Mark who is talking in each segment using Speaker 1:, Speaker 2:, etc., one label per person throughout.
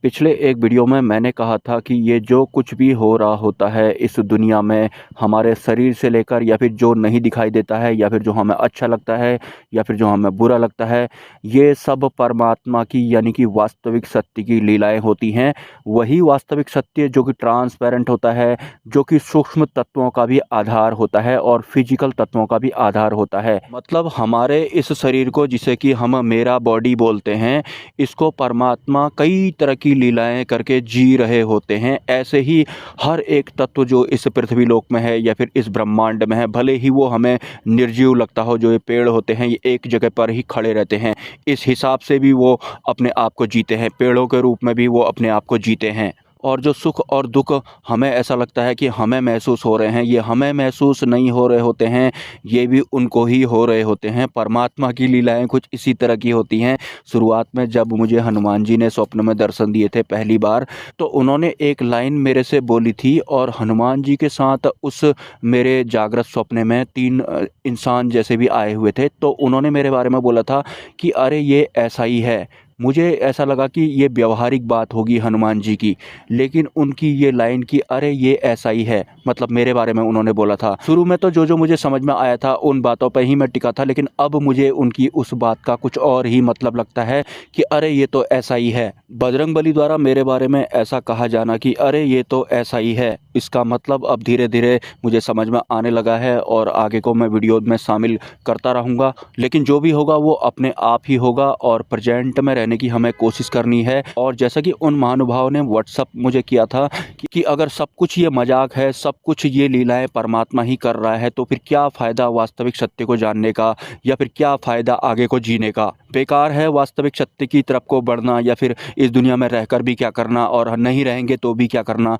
Speaker 1: पिछले एक वीडियो में मैंने कहा था कि ये जो कुछ भी हो रहा होता है इस दुनिया में, हमारे शरीर से लेकर या फिर जो नहीं दिखाई देता है या फिर जो हमें अच्छा लगता है या फिर जो हमें बुरा लगता है, ये सब परमात्मा की यानी कि वास्तविक सत्य की लीलाएं होती हैं। वही वास्तविक सत्य जो कि ट्रांसपेरेंट होता है, जो कि सूक्ष्म तत्वों का भी आधार होता है और फिजिकल तत्वों का भी आधार होता है। मतलब हमारे इस शरीर को, जिसे कि हम मेरा बॉडी बोलते हैं, इसको परमात्मा कई तरह की लीलाएं करके जी रहे होते हैं। ऐसे ही हर एक तत्व जो इस पृथ्वी लोक में है या फिर इस ब्रह्मांड में है, भले ही वो हमें निर्जीव लगता हो, जो ये पेड़ होते हैं ये एक जगह पर ही खड़े रहते हैं, इस हिसाब से भी वो अपने आप को जीते हैं, पेड़ों के रूप में भी वो अपने आप को जीते हैं। और जो सुख और दुख हमें ऐसा लगता है कि हमें महसूस हो रहे हैं, ये हमें महसूस नहीं हो रहे होते हैं, ये भी उनको ही हो रहे होते हैं। परमात्मा की लीलाएं कुछ इसी तरह की होती हैं। शुरुआत में जब मुझे हनुमान जी ने स्वप्न में दर्शन दिए थे पहली बार, तो उन्होंने एक लाइन मेरे से बोली थी और हनुमान जी के साथ उस मेरे जागृत स्वप्न में तीन इंसान जैसे भी आए हुए थे। तो उन्होंने मेरे बारे में बोला था कि अरे ये ऐसा ही है। मुझे ऐसा लगा कि ये व्यवहारिक बात होगी हनुमान जी की, लेकिन उनकी ये लाइन कि अरे ये ऐसा ही है, मतलब मेरे बारे में उन्होंने बोला था। शुरू में तो जो जो मुझे समझ में आया था उन बातों पर ही मैं टिका था, लेकिन अब मुझे उनकी उस बात का कुछ और ही मतलब लगता है कि अरे ये तो ऐसा ही है। बजरंगबली द्वारा मेरे बारे में ऐसा कहा जाना कि अरे ये तो ऐसा ही है, इसका मतलब अब धीरे धीरे मुझे समझ में आने लगा है और आगे को मैं वीडियो में शामिल करता रहूँगा। लेकिन जो भी होगा वो अपने आप ही होगा और प्रेजेंट में रहने की हमें कोशिश करनी है। और जैसा कि उन महानुभावों ने व्हाट्सअप मुझे किया था कि अगर सब कुछ ये मजाक है, सब कुछ ये लीलाएं परमात्मा ही कर रहा है, तो फिर क्या फ़ायदा वास्तविक सत्य को जानने का, या फिर क्या फ़ायदा आगे को जीने का। बेकार है वास्तविक सत्य की तरफ को बढ़ना, या फिर इस दुनिया में रहकर भी क्या करना और नहीं रहेंगे तो भी क्या करना।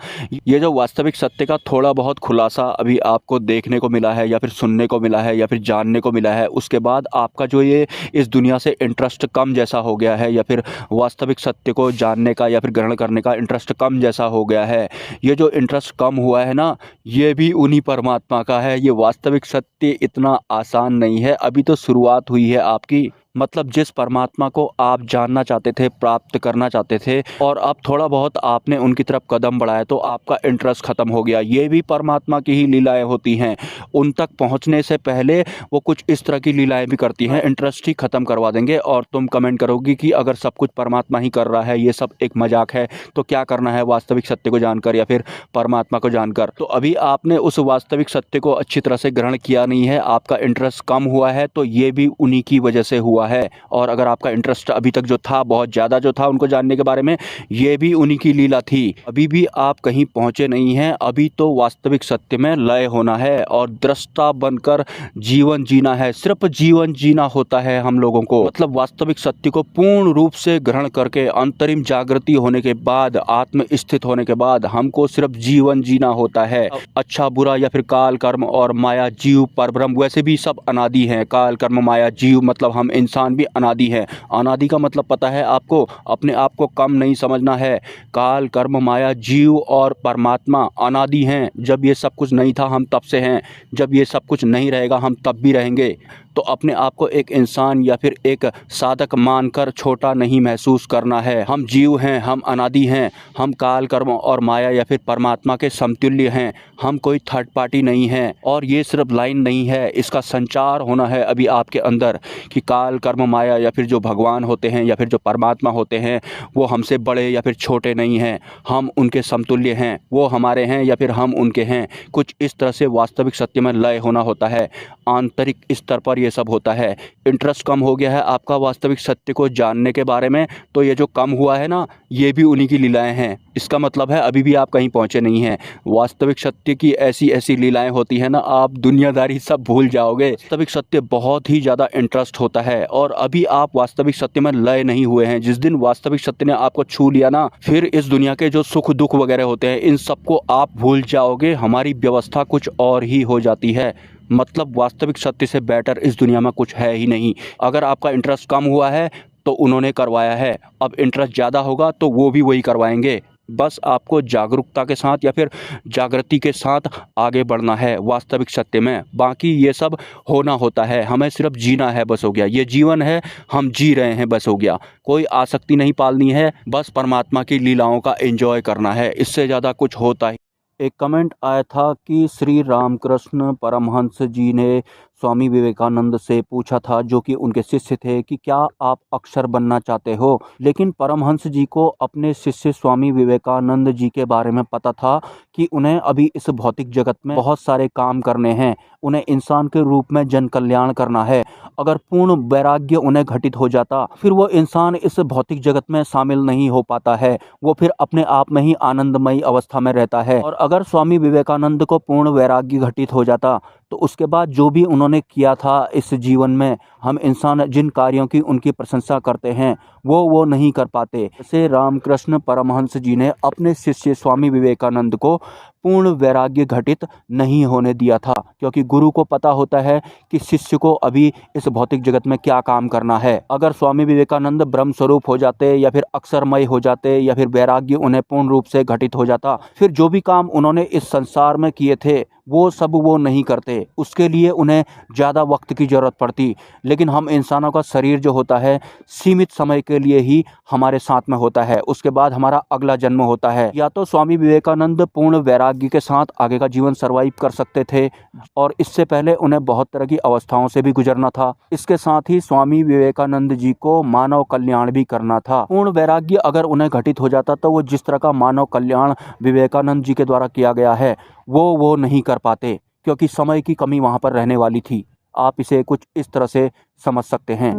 Speaker 1: ये जो वास्तविक सत्य का थोड़ा बहुत खुलासा अभी आपको देखने को मिला है या फिर सुनने को मिला है या फिर जानने को मिला है, उसके बाद आपका जो ये इस दुनिया से इंटरेस्ट कम जैसा हो गया है, या फिर वास्तविक सत्य को जानने का या फिर ग्रहण करने का इंटरेस्ट कम जैसा हो गया है, ये जो इंटरेस्ट कम हुआ है ना, ये भी उन्हीं परमात्मा का है। ये वास्तविक सत्य इतना आसान नहीं है, अभी तो शुरुआत हुई है आपकी। मतलब जिस परमात्मा को आप जानना चाहते थे, प्राप्त करना चाहते थे, और अब थोड़ा बहुत आपने उनकी तरफ कदम बढ़ाया तो आपका इंटरेस्ट ख़त्म हो गया। ये भी परमात्मा की ही लीलाएं होती हैं। उन तक पहुंचने से पहले वो कुछ इस तरह की लीलाएं भी करती हैं, इंटरेस्ट ही ख़त्म करवा देंगे। और तुम कमेंट करोगी कि अगर सब कुछ परमात्मा ही कर रहा है, ये सब एक मजाक है, तो क्या करना है वास्तविक सत्य को जानकर या फिर परमात्मा को जानकर। तो अभी आपने उस वास्तविक सत्य को अच्छी तरह से ग्रहण किया नहीं है, आपका इंटरेस्ट कम हुआ है, तो ये भी उन्हीं की वजह से हुआ है। और अगर आपका इंटरेस्ट अभी तक जो था, बहुत ज़्यादा जो था उनको जानने के बारे में, ये भी उन्हीं की लीला थी। अभी भी आप कहीं पहुंचे नहीं हैं, अभी तो वास्तविक सत्य में लय होना है और दृष्टा बनकर जीवन जीना है। सिर्फ जीवन जीना होता है हम लोगों को। मतलब वास्तविक सत्य को पूर्ण रूप से ग्रहण करके अंतरिम जागृति होने के बाद, आत्म स्थित होने के बाद हमको सिर्फ जीवन जीना होता है। अच्छा बुरा या फिर काल कर्म और माया जीव परब्रह्म, वैसे भी सब अनादि हैं। काल कर्म माया जीव मतलब हम इंसान भी अनादि है। अनादि का मतलब पता है आपको, अपने आप को कम नहीं समझना है। काल कर्म माया जीव और परमात्मा अनादि हैं। जब ये सब कुछ नहीं था हम तब से हैं, जब ये सब कुछ नहीं रहेगा हम तब भी रहेंगे। तो अपने आप को एक इंसान या फिर एक साधक मानकर छोटा नहीं महसूस करना है। हम जीव हैं, हम अनादि हैं, हम काल कर्म और माया या फिर परमात्मा के समतुल्य हैं। हम कोई थर्ड पार्टी नहीं हैं। और ये सिर्फ लाइन नहीं है, इसका संचार होना है अभी आपके अंदर कि काल कर्म माया या फिर जो भगवान होते हैं या फिर जो परमात्मा होते हैं, वो हमसे बड़े या फिर छोटे नहीं हैं। हम उनके समतुल्य हैं। वो हमारे हैं या फिर हम उनके हैं। कुछ इस तरह से वास्तविक सत्य में लय होना होता है। आंतरिक स्तर पर ये सब होता है। इंटरेस्ट कम हो गया है आपका वास्तविक सत्य को जानने के बारे में, तो ये जो कम हुआ है ना, ये भी उन्हीं की लीलाएं हैं। इसका मतलब है अभी भी आप कहीं पहुंचे नहीं हैं। वास्तविक सत्य की ऐसी ऐसी लीलाएं होती हैं ना, आप दुनियादारी सब भूल जाओगे। वास्तविक सत्य बहुत ही ज़्यादा इंटरेस्ट होता है और अभी आप वास्तविक सत्य में लय नहीं हुए हैं। जिस दिन वास्तविक सत्य ने आपको छू लिया ना, फिर इस दुनिया के जो सुख दुख वगैरह होते हैं, इन सबको आप भूल जाओगे। हमारी व्यवस्था कुछ और ही हो जाती है। मतलब वास्तविक सत्य से बेटर इस दुनिया में कुछ है ही नहीं। अगर आपका इंटरेस्ट कम हुआ है तो उन्होंने करवाया है, अब इंटरेस्ट ज़्यादा होगा तो वो भी वही करवाएंगे। बस आपको जागरूकता के साथ या फिर जागृति के साथ आगे बढ़ना है वास्तविक सत्य में। बाकी ये सब होना होता है, हमें सिर्फ जीना है बस, हो गया। ये जीवन है, हम जी रहे हैं बस, हो गया। कोई आसक्ति नहीं पालनी है, बस परमात्मा की लीलाओं का एंजॉय करना है, इससे ज़्यादा कुछ होता ही। एक कमेंट आया था कि श्री रामकृष्ण परमहंस जी ने स्वामी विवेकानंद से पूछा था, जो कि उनके शिष्य थे, कि क्या आप अक्षर बनना चाहते हो। लेकिन परमहंस जी को अपने शिष्य स्वामी विवेकानंद जी के बारे में पता था कि उन्हें अभी इस भौतिक जगत में बहुत सारे काम करने हैं, उन्हें इंसान के रूप में जन कल्याण करना है। अगर पूर्ण वैराग्य उन्हें घटित हो जाता, फिर वो इंसान इस भौतिक जगत में शामिल नहीं हो पाता है, वो फिर अपने आप में ही आनंदमयी अवस्था में रहता है। और अगर स्वामी विवेकानंद को पूर्ण वैराग्य घटित हो जाता, तो उसके बाद जो भी उन्होंने किया था इस जीवन में, हम इंसान जिन कार्यों की उनकी प्रशंसा करते हैं वो नहीं कर पाते। जैसे रामकृष्ण परमहंस जी ने अपने शिष्य स्वामी विवेकानंद को पूर्ण वैराग्य घटित नहीं होने दिया था, क्योंकि गुरु को पता होता है कि शिष्य को अभी इस भौतिक जगत में क्या काम करना है। अगर स्वामी विवेकानंद ब्रह्म स्वरूप हो जाते, या फिर अक्षरमय हो जाते, या फिर वैराग्य उन्हें पूर्ण रूप से घटित हो जाता, फिर जो भी काम उन्होंने इस संसार में किए थे वो सब वो नहीं करते। उसके लिए उन्हें ज़्यादा वक्त की ज़रूरत पड़ती। लेकिन हम इंसानों का शरीर जो होता है सीमित समय के लिए ही हमारे साथ में होता है, उसके बाद हमारा अगला जन्म होता है। या तो स्वामी विवेकानंद पूर्ण वैराग्य के साथ आगे का जीवन सर्वाइव कर सकते थे, और इससे पहले उन्हें बहुत तरह की अवस्थाओं से भी गुजरना था। इसके साथ ही स्वामी विवेकानंद जी को मानव कल्याण भी करना था। पूर्ण वैराग्य अगर उन्हें घटित हो जाता, तो वो जिस तरह का मानव कल्याण विवेकानंद जी के द्वारा किया गया है वो नहीं कर पाते, क्योंकि समय की कमी वहाँ पर रहने वाली थी। आप इसे कुछ इस तरह से समझ सकते हैं।